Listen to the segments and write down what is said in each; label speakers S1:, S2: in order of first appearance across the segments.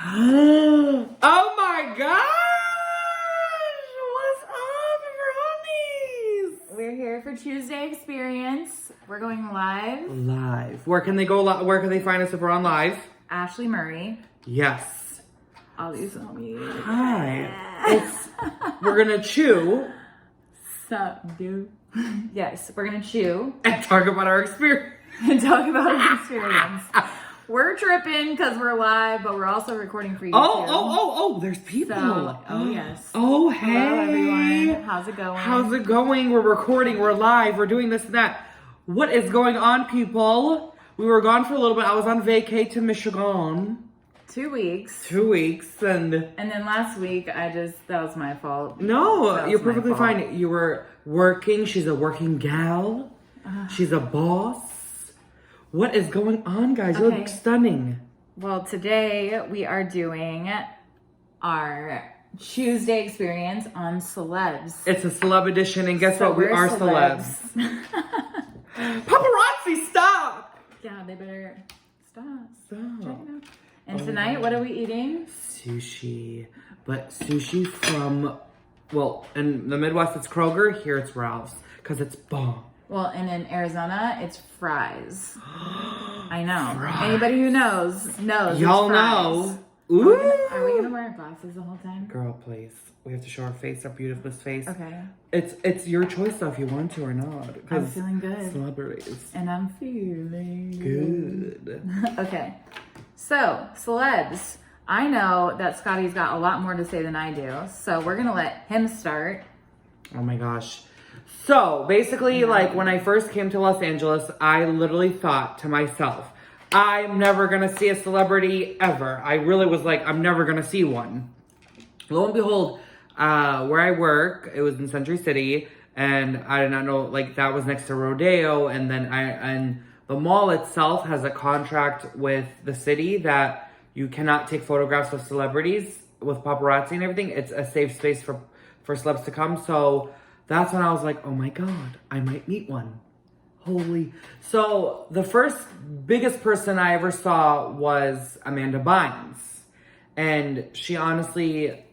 S1: Oh my gosh! What's up, bronies?
S2: We're here for Chewsday Experience. We're going live.
S1: Live. Where can they go? Where can they find us if we're on live?
S2: Ashley Murray.
S1: Yes.
S2: Ollie's homie.
S1: Hi. We're gonna chew
S2: Sup, dude? Yes, we're gonna chew
S1: and talk about our experience.
S2: and talk about our experience. We're tripping because we're live, but we're also recording for you.
S1: Oh, there's people.
S2: Oh, yes.
S1: Oh, hey.
S2: Hello, everyone. How's it going?
S1: How's it going? We're recording, we're live, we're doing this and that. What is going on, people? We were gone for a little bit. I was on vacay to Michigan.
S2: 2 weeks.
S1: 2 weeks, and
S2: then last week, that was my fault.
S1: no, you're perfectly fine. You were working. She's a working gal. She's a boss. What is going on, guys? You look stunning.
S2: Well, today we are doing our Chewsday experience on celebs.
S1: It's a celeb edition, and guess what? We
S2: we're
S1: are celebs. Paparazzi, stop!
S2: Yeah, they better stop.
S1: Stop.
S2: Check it out. And tonight, what are we eating?
S1: Sushi. But sushi from, well, in the Midwest it's Kroger, here it's Ralph's, because it's bomb.
S2: Well, and in Arizona, it's fries. I know.
S1: Fries.
S2: Anybody who knows.
S1: Y'all know. Ooh.
S2: Are we gonna wear our glasses the whole time?
S1: Girl, please. We have to show our face, our beautiful face.
S2: Okay.
S1: It's your choice though if you want to or not.
S2: I'm feeling good.
S1: Celebrities.
S2: And I'm feeling
S1: Good.
S2: Okay. So, celebs. I know that Scotty's got a lot more to say than I do, so we're gonna let him start.
S1: Oh my gosh. So basically, like when I first came to Los Angeles, I literally thought to myself, I'm never gonna see a celebrity ever. I really was like, I'm never gonna see one. Lo and behold, where I work, it was in Century City, and I did not know, like that was next to Rodeo, and then and the mall itself has a contract with the city that you cannot take photographs of celebrities with paparazzi and everything. It's a safe space for celebs to come. So that's when I was like, oh my God, I might meet one. Holy. So the first biggest person I ever saw was Amanda Bynes. And she honestly,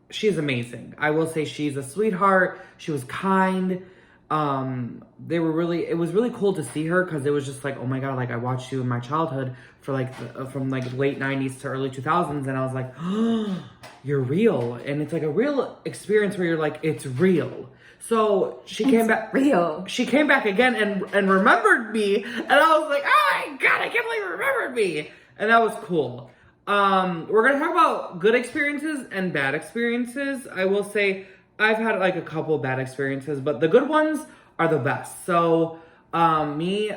S1: she's amazing. I will say she's a sweetheart. She was kind. It was really cool to see her because it was just like, oh my God, like I watched you in my childhood for like, from like late 90s to early 2000s. And I was like, oh, you're real. And it's like a real experience where you're like, it's real. So she came back.
S2: Real.
S1: She came back again and remembered me. And I was like, oh my God, I can't believe you remembered me. And that was cool. We're going to talk about good experiences and bad experiences. I will say I've had like a couple bad experiences, but the good ones are the best. So, I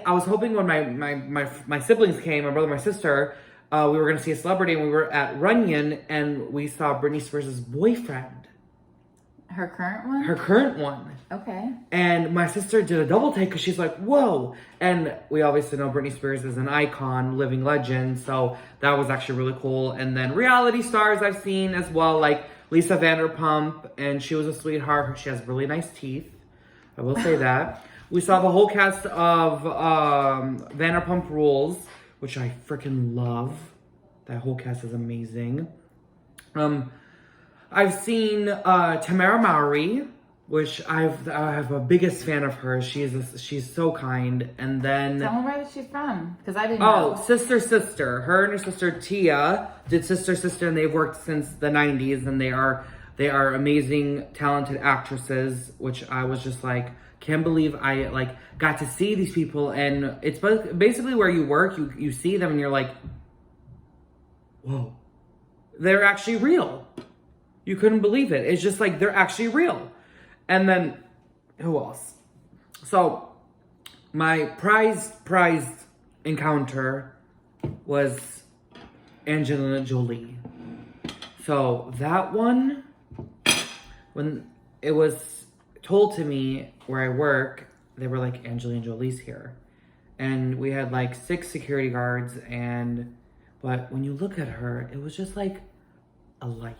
S1: was hoping when my siblings came, my brother, my sister, we were going to see a celebrity, and we were at Runyon and we saw Britney Spears' boyfriend.
S2: Her current one?
S1: Her current one.
S2: Okay.
S1: And my sister did a double take because she's like, whoa. And we obviously know Britney Spears is an icon, living legend. So that was actually really cool. And then reality stars I've seen as well, like Lisa Vanderpump. And she was a sweetheart. She has really nice teeth. I will say that. We saw the whole cast of Vanderpump Rules, which I freaking love. That whole cast is amazing. I've seen Tamara Mowry, which I'm a biggest fan of her. She's so kind. And then
S2: tell me where she's from, because I didn't know.
S1: Oh, Sister. Her and her sister Tia did Sister, and they've worked since the 90s, and they are amazing, talented actresses. Which I was just like, can't believe I like got to see these people. And it's basically where you work. You see them and you're like, whoa, they're actually real. You couldn't believe it. It's just like, they're actually real. And then, who else? So, my prized encounter was Angelina Jolie. So, that one, when it was told to me where I work, they were like, Angelina Jolie's here. And we had like 6 security guards, but when you look at her, it was just like a light.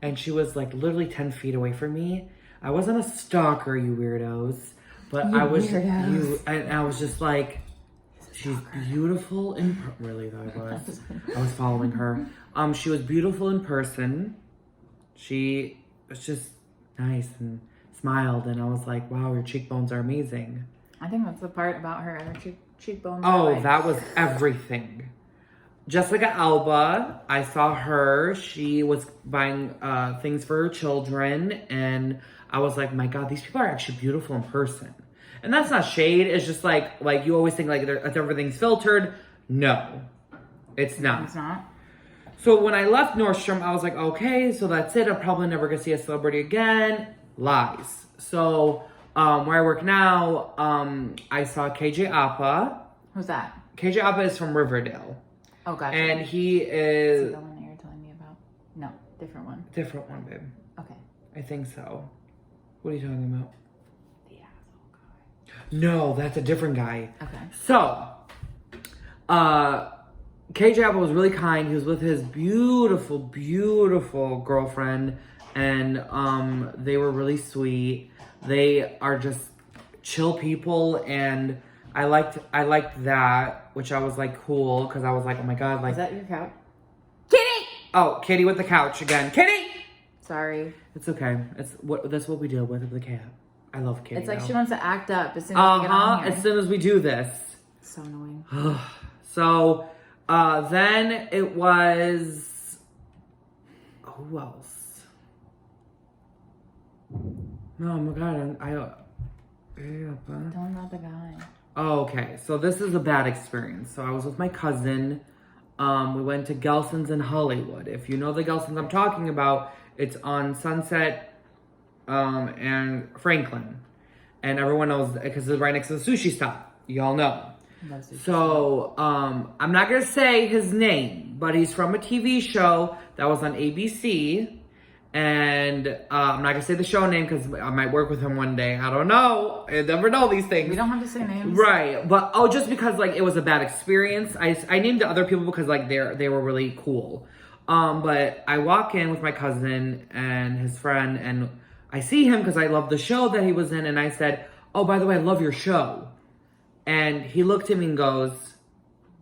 S1: And she was like literally 10 feet away from me. I wasn't a stalker, you weirdos, but I was just like, She's beautiful really though. I was following her. She was beautiful in person. She was just nice and smiled, and I was like, wow, your cheekbones are amazing.
S2: I think that's the part about her. Her cheekbones.
S1: Oh, that was everything. Jessica Alba, I saw her. She was buying things for her children, and I was like, my God, these people are actually beautiful in person. And that's not shade. It's just like you always think like everything's filtered. No, it's not.
S2: It's not.
S1: So when I left Nordstrom, I was like, okay, so that's it. I'm probably never gonna see a celebrity again. Lies. So where I work now, I saw KJ Apa.
S2: Who's that?
S1: KJ Apa is from Riverdale.
S2: Oh, gotcha.
S1: And he is...
S2: Is it the one that you're telling me about? No, different one.
S1: Different one, babe.
S2: Okay.
S1: I think so. What are you talking about?
S2: The asshole guy.
S1: No, that's a different guy.
S2: Okay.
S1: So, KJ Apple was really kind. He was with his beautiful, beautiful girlfriend, and they were really sweet. They are just chill people, and I liked that, which I was like cool, because I was like, oh my God, like...
S2: Is that your couch? Kitty!
S1: Oh, Kitty with the couch again. Kitty!
S2: Sorry.
S1: It's okay. That's what we deal with the cat. I love Kitty.
S2: It's like
S1: though.
S2: she wants to act up as soon as we get on here.
S1: As soon as we do this.
S2: So annoying.
S1: So, then it was... Who else? Oh my God,
S2: Tell him about the guy.
S1: Oh, okay. So this is a bad experience. So I was with my cousin. We went to Gelson's in Hollywood. If you know the Gelson's I'm talking about, it's on Sunset and Franklin. And everyone knows because it's right next to the sushi stop. Y'all know. So I'm not going to say his name, but he's from a TV show that was on ABC. And I'm not gonna say the show name because I might work with him one day. I don't know. I never know these things.
S2: We don't have to say names,
S1: right? But just because like it was a bad experience, I named the other people because like they were really cool. But I walk in with my cousin and his friend, and I see him because I love the show that he was in, and I said, "Oh, by the way, I love your show." And he looked at me and goes,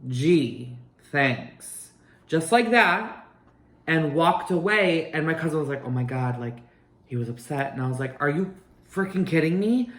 S1: "Gee, thanks," just like that. And walked away, and my cousin was like, oh my God, like, he was upset. And I was like, are you freaking kidding me?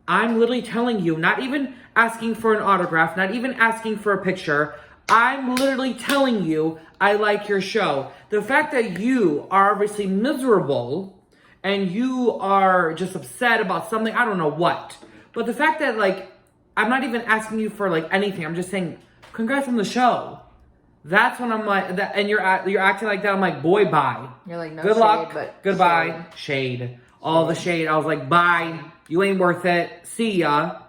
S1: I'm literally telling you, not even asking for an autograph, not even asking for a picture. I'm literally telling you I like your show. The fact that you are obviously miserable and you are just upset about something, I don't know what. But the fact that, like, I'm not even asking you for, like, anything. I'm just saying, congrats on the show. That's when I'm like, that, and you're acting like that. I'm like, boy, bye.
S2: You're like, no
S1: good
S2: shade,
S1: luck,
S2: but
S1: goodbye, shade. All the shade. I was like, bye. You ain't worth it. See ya.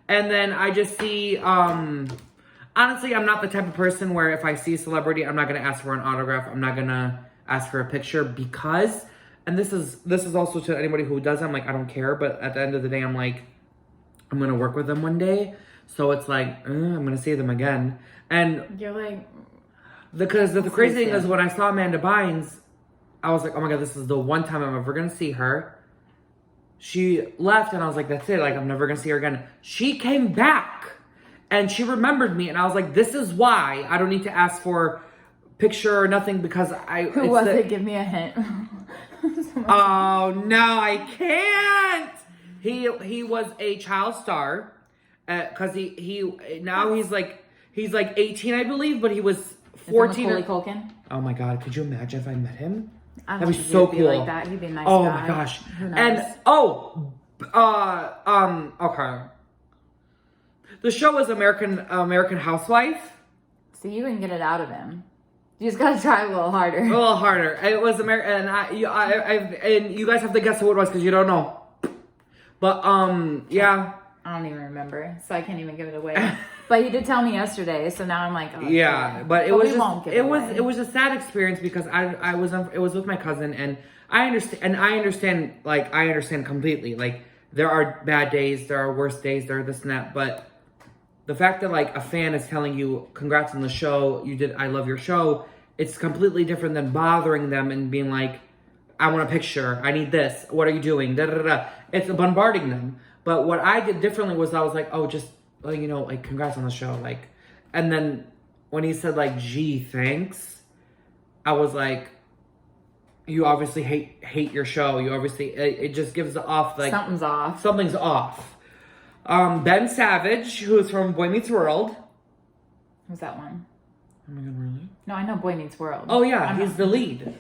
S1: And then I just see, honestly, I'm not the type of person where if I see a celebrity, I'm not gonna ask for an autograph. I'm not gonna ask for a picture because, and this is also to anybody who does. I'm like, I don't care. But at the end of the day, I'm like, I'm gonna work with them one day. So it's like, I'm gonna see them again. And
S2: you're like.
S1: Because the crazy thing is when I saw Amanda Bynes, I was like, oh my God, this is the one time I'm ever going to see her. She left and I was like, that's it. Like, I'm never going to see her again. She came back and she remembered me. And I was like, this is why I don't need to ask for picture or nothing because
S2: Who was it? Give me a hint.
S1: Oh, no, I can't. He was a child star because he's like 18, I believe, but he was 14.
S2: Macaulay Culkin?
S1: Oh my God, could you imagine if I met him?
S2: I don't
S1: That'd be
S2: think
S1: so
S2: he'd
S1: cool.
S2: Be like that. He'd be a nice
S1: oh
S2: guy.
S1: My gosh.
S2: Who knows?
S1: And okay. The show was American Housewife.
S2: So you can get it out of him. You just gotta try a little harder.
S1: A little harder. It was American, and you guys have to guess who it was because you don't know. But yeah.
S2: I don't even remember, so I can't even give it away. But he did tell me yesterday, so now I'm like, oh,
S1: yeah. But it was a sad experience because it was with my cousin, and I understand completely. Like there are bad days, there are worse days, there are this and that, but the fact that like a fan is telling you congrats on the show, I love your show, it's completely different than bothering them and being like, I want a picture, I need this, what are you doing, da da da da. It's bombarding them. But what I did differently was I was like, oh, just like congrats on the show, like. And then when he said like, gee, thanks, I was like, you obviously hate your show. You obviously, it just gives off like
S2: something's off.
S1: Something's off. Ben Savage, who's from Boy Meets World.
S2: Who's that one?
S1: Oh my God, really?
S2: No, I know Boy Meets World.
S1: Oh yeah, he's the lead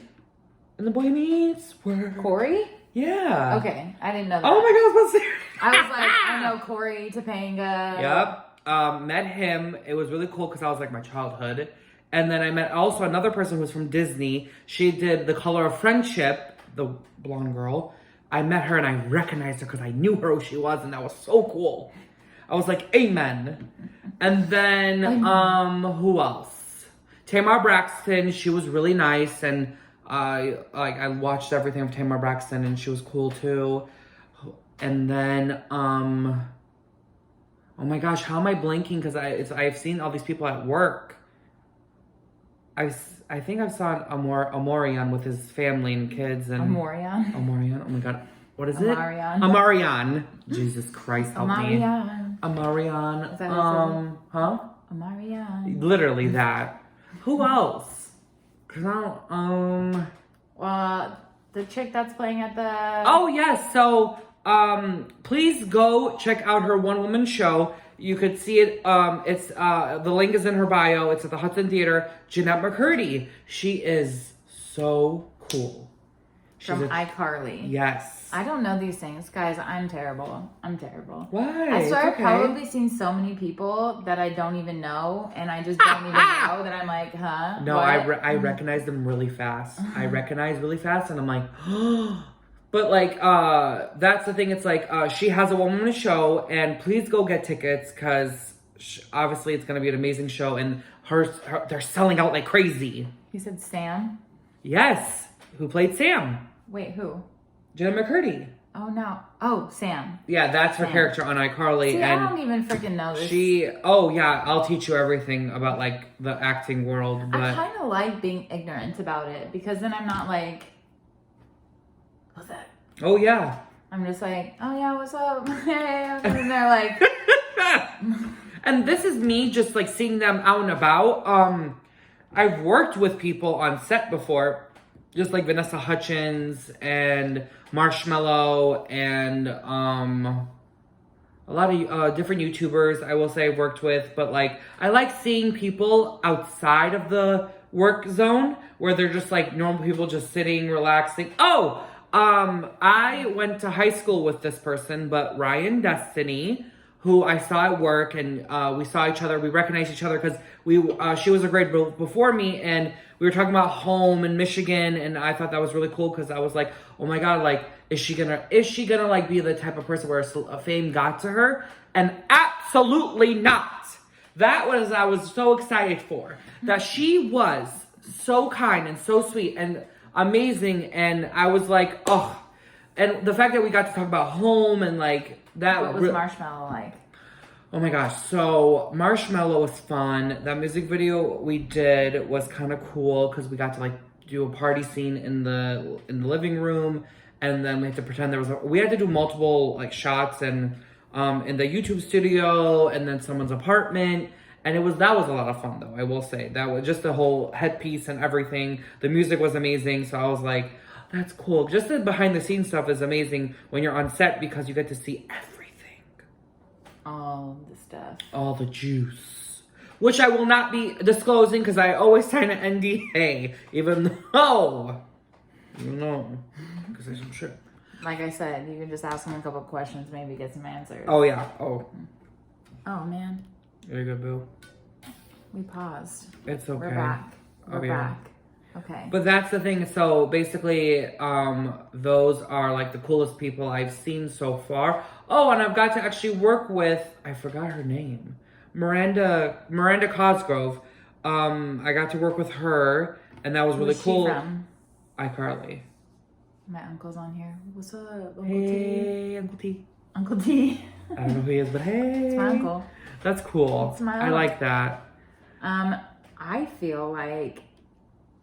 S1: in the Boy Meets World.
S2: Corey?
S1: Yeah.
S2: Okay, I didn't know that.
S1: Oh my God, I was about to say.
S2: I was like, I know Corey Topanga.
S1: Yep. Met him. It was really cool because I was like my childhood. And then I met also another person who was from Disney. She did The Color of Friendship, the blonde girl. I met her and I recognized her because I knew her who she was, and that was so cool. I was like, amen. And then, who else? Tamar Braxton. She was really nice, and I watched everything of Tamar Braxton, and she was cool too. And then, oh my gosh, how am I blanking? Because I've seen all these people at work. I think I saw Amorian with his family and kids and
S2: Amorian.
S1: Oh my God, what is
S2: Amarian.
S1: it? Amarian. Jesus Christ, help me.
S2: Amarian.
S1: Amarian.
S2: Is that what
S1: Huh?
S2: Amarian.
S1: Literally that. Who else? Cause
S2: the chick that's playing at the.
S1: Oh yes. So please go check out her one woman show. You could see it. It's the link is in her bio. It's at the Hudson Theater. Jeanette McCurdy. She is so cool.
S2: From iCarly.
S1: Yes.
S2: I don't know these things, guys. I'm terrible.
S1: Why?
S2: I swear,
S1: It's okay.
S2: I've probably seen so many people that I don't even know, and I just don't even know that I'm like, huh?
S1: No, I recognize them really fast. I recognize really fast, and I'm like, but like, that's the thing. It's like, she has a one-woman show, and please go get tickets because obviously it's gonna be an amazing show, and they're selling out like crazy.
S2: He said Sam.
S1: Yes, who played Sam?
S2: Wait, who?
S1: Jenna McCurdy.
S2: Oh no. Oh, Sam.
S1: Yeah, that's her character on iCarly.
S2: See,
S1: and
S2: I don't even freaking know this.
S1: oh yeah, I'll teach you everything about like the acting world. But
S2: I kind of like being ignorant about it because then I'm not like, what's that?
S1: Oh yeah.
S2: I'm just like, oh yeah, what's up? Hey, and they're like,
S1: and this is me just like seeing them out and about. I've worked with people on set before, just like Vanessa Hudgens and Marshmello and a lot of different YouTubers I will say I've worked with, but like I like seeing people outside of the work zone where they're just like normal people just sitting, relaxing. I went to high school with this person, but Ryan Destiny, who I saw at work, and we saw each other. We recognized each other because she was a grade before me, and we were talking about home in Michigan, and I thought that was really cool because I was like, oh my God, like, is she gonna like be the type of person where a fame got to her? And absolutely not. That was I was so excited for. That she was so kind and so sweet and amazing, and I was like, oh. And the fact that we got to talk about home and like that.
S2: What was Marshmello like?
S1: Oh my gosh, so Marshmello was fun. That music video we did was kind of cool because we got to like do a party scene in the living room, and then we had to pretend we had to do multiple like shots and in the YouTube studio and then someone's apartment. And that was a lot of fun though, I will say. That was just the whole headpiece and everything. The music was amazing, so I was like, that's cool. Just the behind the scenes stuff is amazing when you're on set because you get to see everything.
S2: All the stuff.
S1: All the juice. Which I will not be disclosing because I always sign an NDA. Even though, because there's some shit.
S2: Like I said, you can just ask them a couple questions, maybe get some answers.
S1: Oh yeah. Oh
S2: man.
S1: There you go, boo.
S2: We paused.
S1: It's okay.
S2: We're back. We're
S1: yeah.
S2: back. Okay.
S1: But that's the thing. So basically, those are like the coolest people I've seen so far. Oh, and I've got to actually work with, I forgot her name, Miranda Cosgrove. I got to work with her, and that was really cool.
S2: Who's she from?
S1: iCarly.
S2: My uncle's on here. What's up, Uncle
S1: Hey,
S2: T?
S1: Uncle T.
S2: Uncle T.
S1: I don't know who he is, but hey.
S2: It's my uncle.
S1: That's cool.
S2: It's my
S1: I like that.
S2: I feel like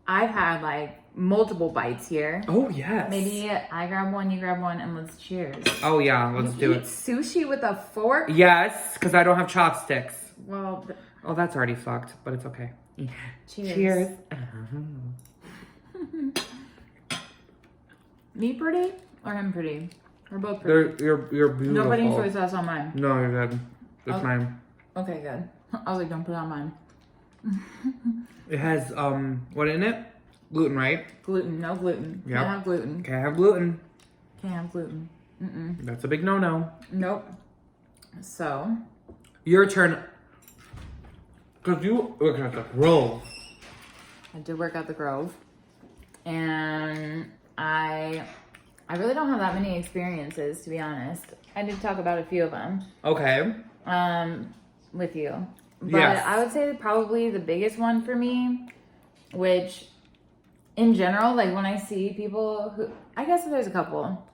S2: I've had like multiple bites here.
S1: Oh, yes.
S2: Maybe I grab one, you grab one, and let's cheers.
S1: Oh, yeah. Let's do it.
S2: Sushi with a fork?
S1: Yes, because I don't have chopsticks.
S2: Well,
S1: Oh, that's already fucked, but it's okay.
S2: Cheers.
S1: Cheers.
S2: Me pretty or him pretty? We're both pretty.
S1: You're beautiful.
S2: No putting soy sauce on mine.
S1: No, you're good. It's mine.
S2: Okay, good. I was like, don't put it on mine.
S1: It has, what in it? Gluten, right?
S2: Gluten. No gluten.
S1: Yep.
S2: Can't have gluten.
S1: Can't have gluten.
S2: Can't have gluten. Mm-mm.
S1: That's a big no-no.
S2: Nope. So.
S1: Your turn. Because you work at the Grove.
S2: I did work at the Grove. And I really don't have that many experiences, to be honest. I did talk about a few of them.
S1: Okay.
S2: With you. But
S1: yes.
S2: I would say probably the biggest one for me, which in general, like when I see people who, I guess there's a couple.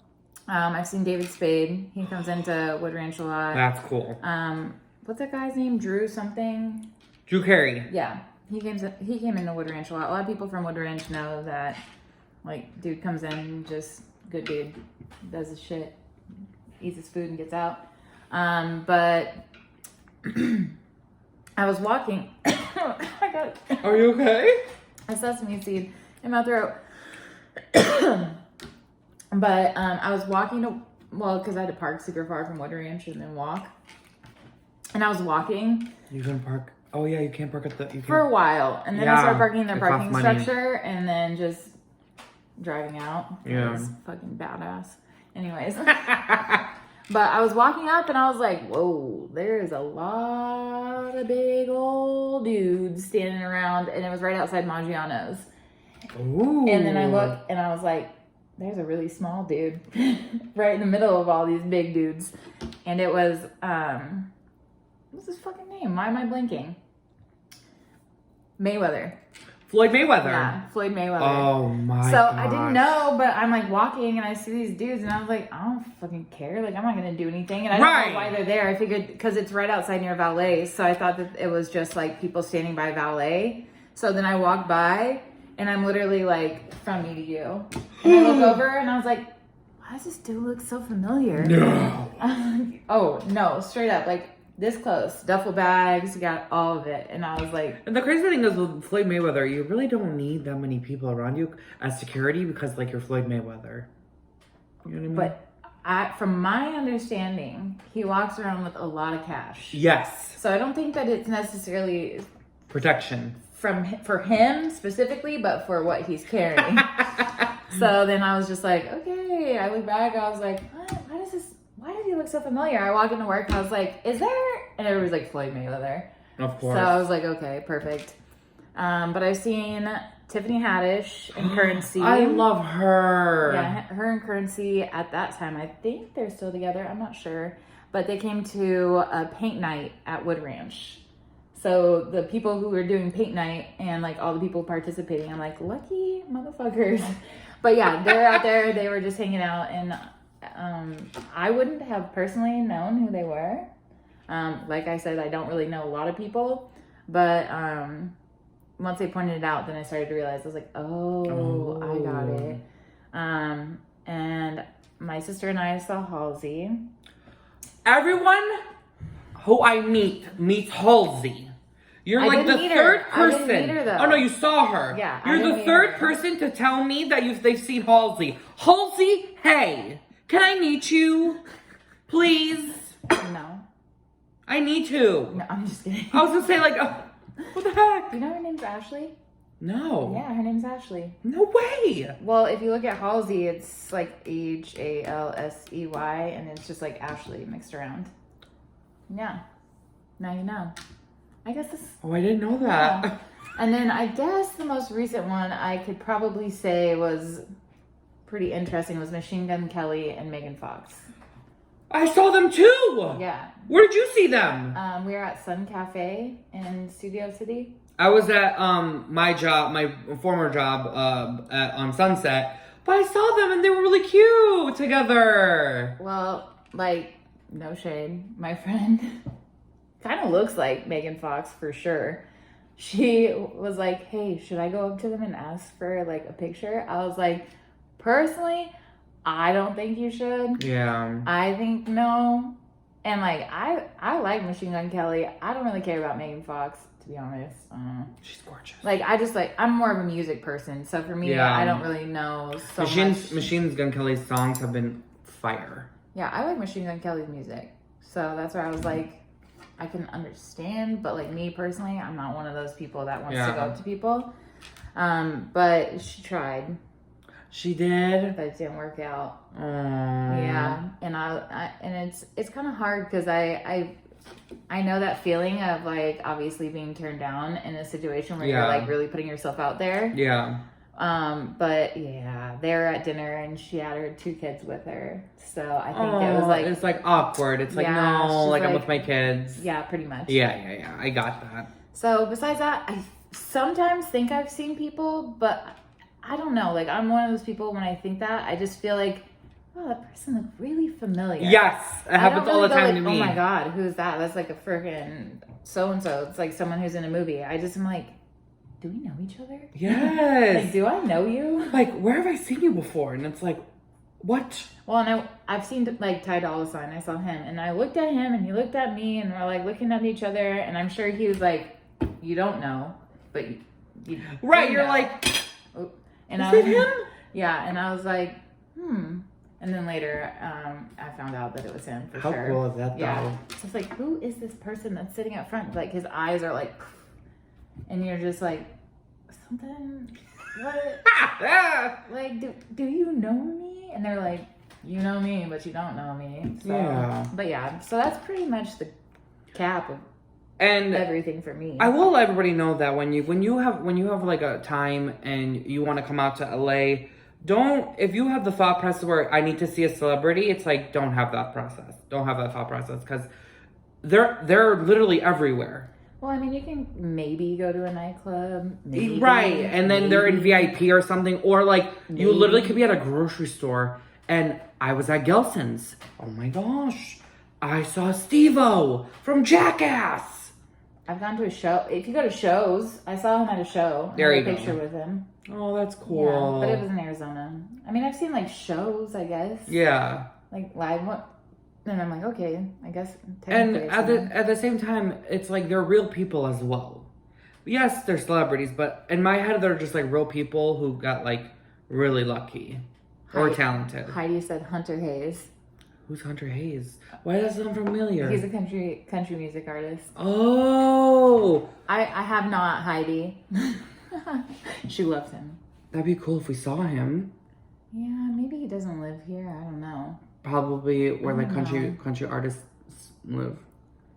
S2: I've seen David Spade. He comes into Wood Ranch a lot.
S1: That's cool.
S2: What's that guy's name? Drew something?
S1: Drew Carey.
S2: Yeah. He came into Wood Ranch a lot. A lot of people from Wood Ranch know that, like, dude comes in, just good dude, does his shit, eats his food and gets out. But I was walking.
S1: Are you okay?
S2: A sesame seed in my throat. But I was walking because I had to park super far from Wood Ranch and then walk. And I was walking.
S1: You can park. Oh yeah, you can't park at the.
S2: For a while, and then I started parking in their
S1: it
S2: parking
S1: costs money.
S2: structure, and then just driving out.
S1: Yeah.
S2: It was fucking badass. Anyways. But I was walking up and I was like, whoa, there's a lot of big old dudes standing around. And it was right outside Maggiano's.
S1: Ooh.
S2: And then I looked and I was like, there's a really small dude right in the middle of all these big dudes. And it was, what's his fucking name? Why am I blanking? Mayweather.
S1: Floyd Mayweather.
S2: Yeah, Floyd Mayweather.
S1: Oh my
S2: So
S1: gosh.
S2: I didn't know, but I'm like walking and I see these dudes and I was like, I don't fucking care. Like, I'm not going to do anything. And I don't know why they're there. I figured because it's right outside near valet. So I thought that it was just like people standing by valet. So then I walked by and I'm literally like from me to you. And I look over and I was like, why does this dude look so familiar?
S1: No.
S2: Oh, no, straight up. Like, this close, duffel bags, got all of it. And I was like...
S1: And the crazy thing is with Floyd Mayweather, you really don't need that many people around you as security because, like, you're Floyd Mayweather. You know what I mean?
S2: But from my understanding, he walks around with a lot of cash.
S1: Yes.
S2: So I don't think that it's necessarily...
S1: Protection.
S2: For him specifically, but for what he's carrying. So then I was just like, okay. I look back, I was like, what? Why does he look so familiar? I walk into work, I was like, is there? And everybody's like, Floyd Mayweather.
S1: Of course.
S2: So I was like, okay, perfect. But I've seen Tiffany Haddish in Currency.
S1: I love her.
S2: Yeah, her and Currency at that time, I think they're still together. I'm not sure. But they came to a paint night at Wood Ranch. So the people who were doing paint night and like all the people participating, I'm like, lucky motherfuckers. But yeah, they're out there. They were just hanging out and I wouldn't have personally known who they were. Like I said, I don't really know a lot of people, but once they pointed it out, then I started to realize, I was like, oh. I got it. And my sister and I saw Halsey.
S1: Everyone who I meets Halsey. You're like the third person.
S2: I didn't meet her, though.
S1: Oh no, you saw her.
S2: Yeah,
S1: You're the third person to tell me that they've seen Halsey. Halsey, hey. Can I meet you? Please?
S2: No.
S1: I need to.
S2: No, I'm just kidding.
S1: I was gonna say, like, what the heck?
S2: You know her name's Ashley?
S1: No.
S2: Yeah, her name's Ashley.
S1: No way.
S2: Well, if you look at Halsey, it's like Halsey, and it's just like Ashley mixed around. Yeah. Now you know. I guess this...
S1: Oh, I didn't know that.
S2: Yeah. And then I guess the most recent one I could probably say was... pretty interesting was Machine Gun Kelly and Megan Fox.
S1: I saw them too.
S2: Yeah.
S1: Where did you see them?
S2: We were at Sun Cafe in Studio City.
S1: I was at my former job on Sunset, but I saw them and they were really cute together.
S2: Well, like, no shade. My friend kind of looks like Megan Fox for sure. She was like, hey, should I go up to them and ask for like a picture? I was like, personally, I don't think you should.
S1: Yeah.
S2: I think no. And like I like Machine Gun Kelly. I don't really care about Megan Fox, to be honest.
S1: She's gorgeous.
S2: Like I'm more of a music person, so for me, I don't really know so much.
S1: Machine Gun Kelly's songs have been fire.
S2: Yeah, I like Machine Gun Kelly's music, so that's where I was like, I can understand, but like me personally, I'm not one of those people that wants to go up to people. But she tried.
S1: She did,
S2: but it didn't work out.
S1: Yeah,
S2: and and it's kind of hard because I know that feeling of like obviously being turned down in a situation where you're like really putting yourself out there.
S1: Yeah.
S2: But yeah, they were at dinner and she had her 2 kids with her. So I think it was like
S1: it's like awkward. It's like no, like I'm with my kids.
S2: Yeah, pretty much.
S1: Yeah. I got that.
S2: So besides that, I sometimes think I've seen people, but I don't know. Like I'm one of those people when I think that I just feel like, oh, that person looked really familiar.
S1: Yes, it happens all the time to me.
S2: Oh my god, who's that? That's like a freaking so and so. It's like someone who's in a movie. I just am like, do we know each other?
S1: Yes.
S2: Like, do I know you?
S1: Like, where have I seen you before? And it's like, what?
S2: Well, and I've seen like Ty Dolla $ign. I saw him, and I looked at him, and he looked at me, and we're like looking at each other, and I'm sure he was like, you don't know, but you
S1: right? You're
S2: know.
S1: like,
S2: and
S1: is it him?
S2: Yeah, and I was like, And then later, I found out that it was him for
S1: How
S2: sure.
S1: How cool is that, though?
S2: Yeah. So it's like, who is this person that's sitting up front? Like, his eyes are like, and you're just like, something, what? Like, do you know me? And they're like, you know me, but you don't know me. So,
S1: yeah.
S2: But yeah, so that's pretty much the cap of
S1: and
S2: everything for me.
S1: I will let everybody know that when you have like a time and you want to come out to LA, if you have the thought process where I need to see a celebrity, it's like don't have that process. Don't have that thought process because they're literally everywhere.
S2: Well, I mean, you can maybe go to a nightclub, maybe,
S1: right? And then they're in VIP or something, or like you literally could be at a grocery store. And I was at Gelson's. Oh my gosh, I saw Steve-O from Jackass.
S2: I've gone to a show. If you go to shows, I saw him at a show.
S1: There you
S2: go. I have a picture with him.
S1: Oh, that's cool.
S2: Yeah, but it was in Arizona. I mean, I've seen like shows, I guess.
S1: Yeah.
S2: Like live one. And I'm like, okay, I guess.
S1: And at the same time, it's like they're real people as well. Yes, they're celebrities, but in my head, they're just like real people who got like really lucky or talented.
S2: Heidi said Hunter Hayes.
S1: Who's Hunter Hayes? Why does that sound familiar?
S2: He's a country music artist.
S1: Oh.
S2: I have not, Heidi. She loves him.
S1: That'd be cool if we saw him.
S2: Yeah, maybe he doesn't live here. I don't know.
S1: Probably where like country artists live.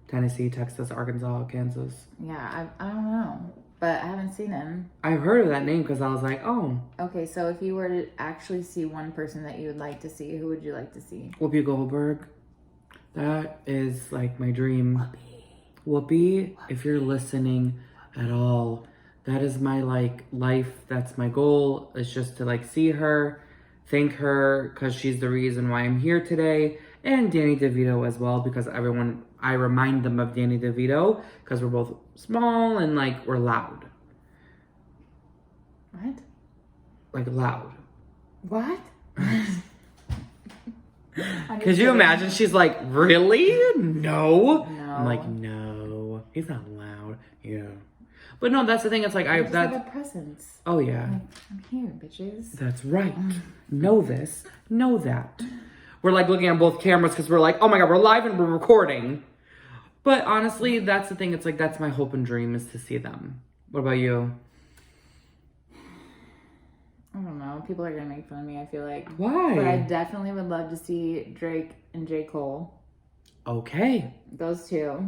S1: Tennessee, Texas, Arkansas, Kansas.
S2: Yeah, I don't know. But I haven't seen him.
S1: I've heard of that name because I was like, oh.
S2: Okay, so if you were to actually see one person that you would like to see, who would you like to see?
S1: Whoopi Goldberg. That is like my dream. Whoopi, if you're listening at all, that is my like life. That's my goal. It's just to like see her, thank her because she's the reason why I'm here today. And Danny DeVito as well because I remind them of Danny DeVito because we're both small and like we're loud.
S2: What?
S1: Like loud.
S2: What?
S1: Could you imagine? She's like, really? No. I'm like, no. He's not loud. Yeah. But no, that's the thing. It's like
S2: I just have a presence.
S1: Oh yeah.
S2: Like, I'm here, bitches.
S1: That's right. Know this. Know that. We're like looking at both cameras because we're like, oh my god, we're live and we're recording. But honestly, that's the thing. It's like that's my hope and dream is to see them. What about you?
S2: I don't know. People are gonna make fun of me, I feel like.
S1: Why?
S2: But I definitely would love to see Drake and J. Cole.
S1: Okay.
S2: Those two.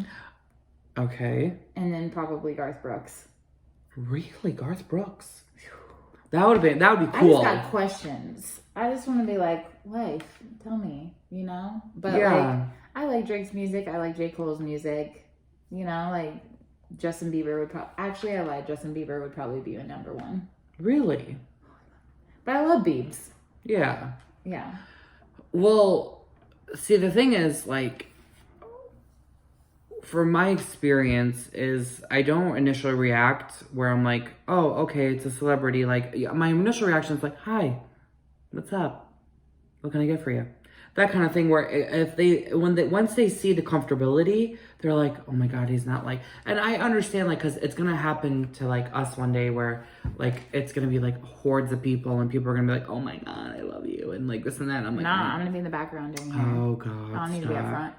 S1: Okay.
S2: And then probably Garth Brooks.
S1: Really? Garth Brooks? That would be cool.
S2: I just got questions. I just want to be like, life, tell me, you know? But
S1: yeah.
S2: like, I like Drake's music. I like J. Cole's music. You know, like Justin Bieber would actually, I lied. Justin Bieber would probably be a number one.
S1: Really?
S2: But I love Biebs.
S1: Yeah.
S2: Yeah.
S1: Well, see, the thing is, like, from my experience is I don't initially react where I'm like, oh, okay, it's a celebrity. Like, my initial reaction is like, hi, what's up? What can I get for you? that kind of thing where once they see the comfortability, they're like, oh my God, he's not like, and I understand like, cause it's going to happen to like us one day where like, it's going to be like hordes of people and people are going to be like, oh my God, I love you. And like this and that. And I'm like,
S2: nah, I'm going to be in the background doing hair.
S1: Oh God.
S2: I don't need to be up front.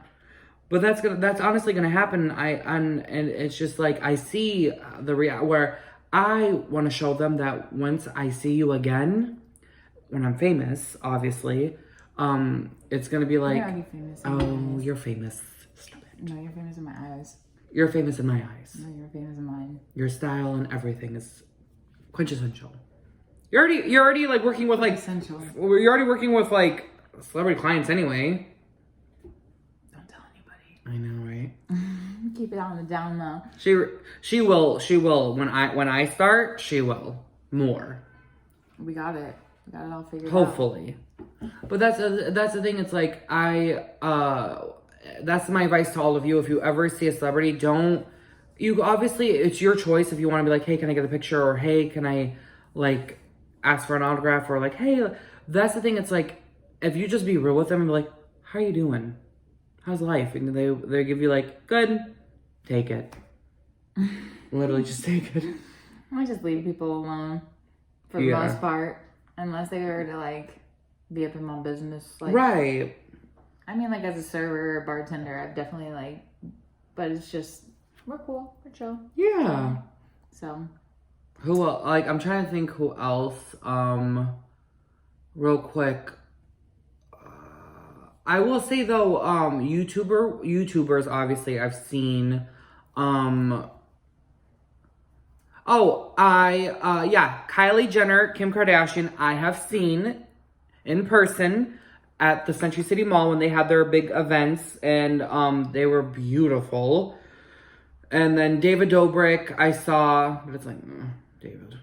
S1: But that's honestly gonna happen. And it's just like I see where I want to show them that once I see you again, when I'm famous, obviously, it's gonna be like,
S2: You're already famous.
S1: Oh, you're famous. Stop it.
S2: No, you're famous in my eyes.
S1: You're famous in my eyes.
S2: No, you're famous in mine.
S1: Your style and everything is quintessential. You're already like working with like
S2: essential.
S1: You're already working with like celebrity clients anyway. I know, right?
S2: Keep it on the down low.
S1: She will. When I start, she will more.
S2: We got it. We got it all figured out.
S1: Hopefully. But that's the thing. It's like that's my advice to all of you. If you ever see a celebrity, obviously it's your choice if you want to be like, hey, can I get a picture? Or hey, can I like ask for an autograph? Or like, hey, that's the thing. It's like, if you just be real with them and be like, how are you doing? How's life? And they give you like, good, take it. Literally just take it.
S2: I just leave people alone for the most part. Unless they were to like be up in my business. Like,
S1: right.
S2: I mean, like as a server or bartender, I've definitely like, but it's just, we're cool, we're chill.
S1: Yeah.
S2: So.
S1: Who else? Like, I'm trying to think who else, real quick. I will say though, YouTubers, obviously I've seen, Kylie Jenner, Kim Kardashian, I have seen in person at the Century City Mall when they had their big events and, they were beautiful. And then David Dobrik, I saw, but it's like, David,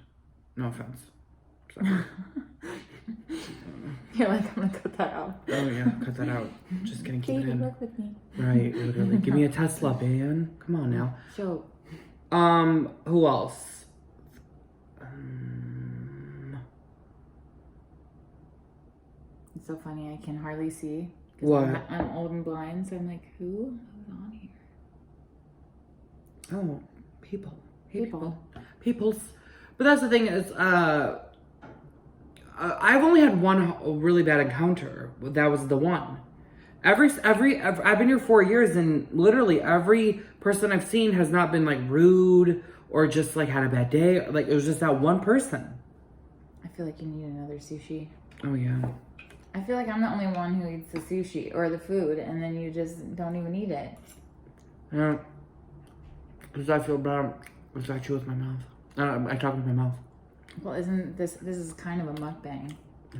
S1: no offense. Sorry.
S2: You're like, I'm gonna cut that out.
S1: Oh yeah, cut that out. Just gonna keep it in.
S2: Work with me.
S1: Right, literally. Give me a Tesla, man. Come on now.
S2: So.
S1: Who else?
S2: It's so funny. I can hardly see.
S1: What?
S2: I'm old and blind, so I'm like, who's on here?
S1: Oh, people.
S2: Peoples.
S1: But that's the thing is, I've only had one really bad encounter. That was the one. I've been here 4 years and literally every person I've seen has not been like rude or just like had a bad day. Like it was just that one person.
S2: I feel like you need another sushi.
S1: Oh yeah.
S2: I feel like I'm the only one who eats the sushi or the food and then you just don't even eat it.
S1: Yeah. Because I feel bad if I chew with my mouth. I talk with my mouth.
S2: Well, isn't this is kind of a mukbang?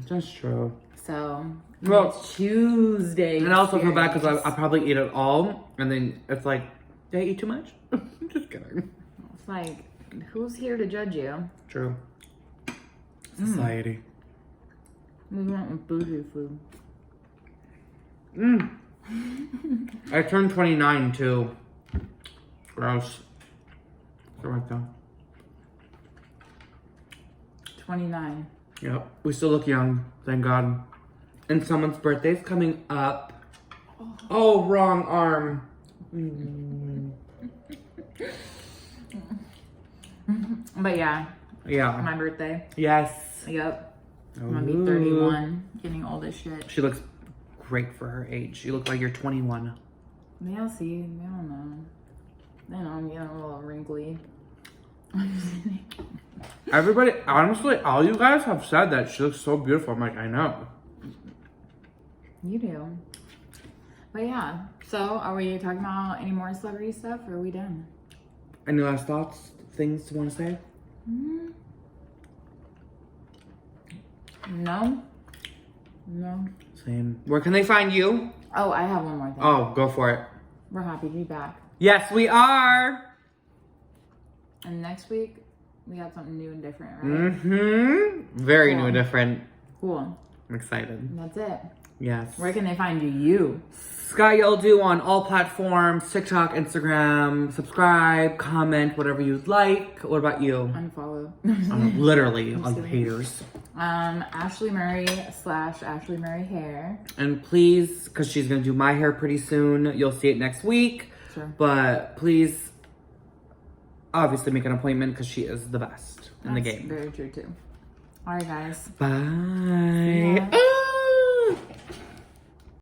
S1: That's true.
S2: So,
S1: well,
S2: it's Chewsday.
S1: And I also feel bad because I probably eat it all, and then it's like, did I eat too much? Just kidding.
S2: It's like, who's here to judge you?
S1: True. Society.
S2: We want with bougie food.
S1: I turned 29 too. Gross. So right there.
S2: 29.
S1: Yep. We still look young, thank God. And someone's birthday's coming up. Oh, wrong arm.
S2: But yeah.
S1: Yeah.
S2: My birthday.
S1: Yes.
S2: Yep. I'm gonna be 31. Getting old as shit.
S1: She looks great for her age. You look like you're 21.
S2: Yeah, see, I don't know. Then I'm getting a little wrinkly.
S1: Everybody, honestly, all you guys have said that she looks so beautiful. I'm like, I know.
S2: You do. But yeah, so are we talking about any more celebrity stuff or are we done?
S1: Any last thoughts, things you want to say?
S2: No.
S1: Same. Where can they find you?
S2: Oh, I have one more thing.
S1: Oh, go for it.
S2: We're happy to be back.
S1: Yes, we are.
S2: And next week, we have something new and different, right?
S1: Very
S2: Cool.
S1: new and different.
S2: Cool.
S1: I'm excited.
S2: And that's it.
S1: Yes.
S2: Where can they find you?
S1: Sky Yeldu on all platforms, TikTok, Instagram. Subscribe, comment, whatever you'd like. What about you?
S2: Unfollow.
S1: Literally,
S2: I'm
S1: on
S2: kidding.
S1: haters.
S2: Ashley Murray / Ashley Murray hair.
S1: And please, because she's going to do my hair pretty soon, you'll see it next week.
S2: Sure.
S1: But please, obviously make an appointment because she is the best in the game.
S2: Very true too. All right, guys.
S1: Bye.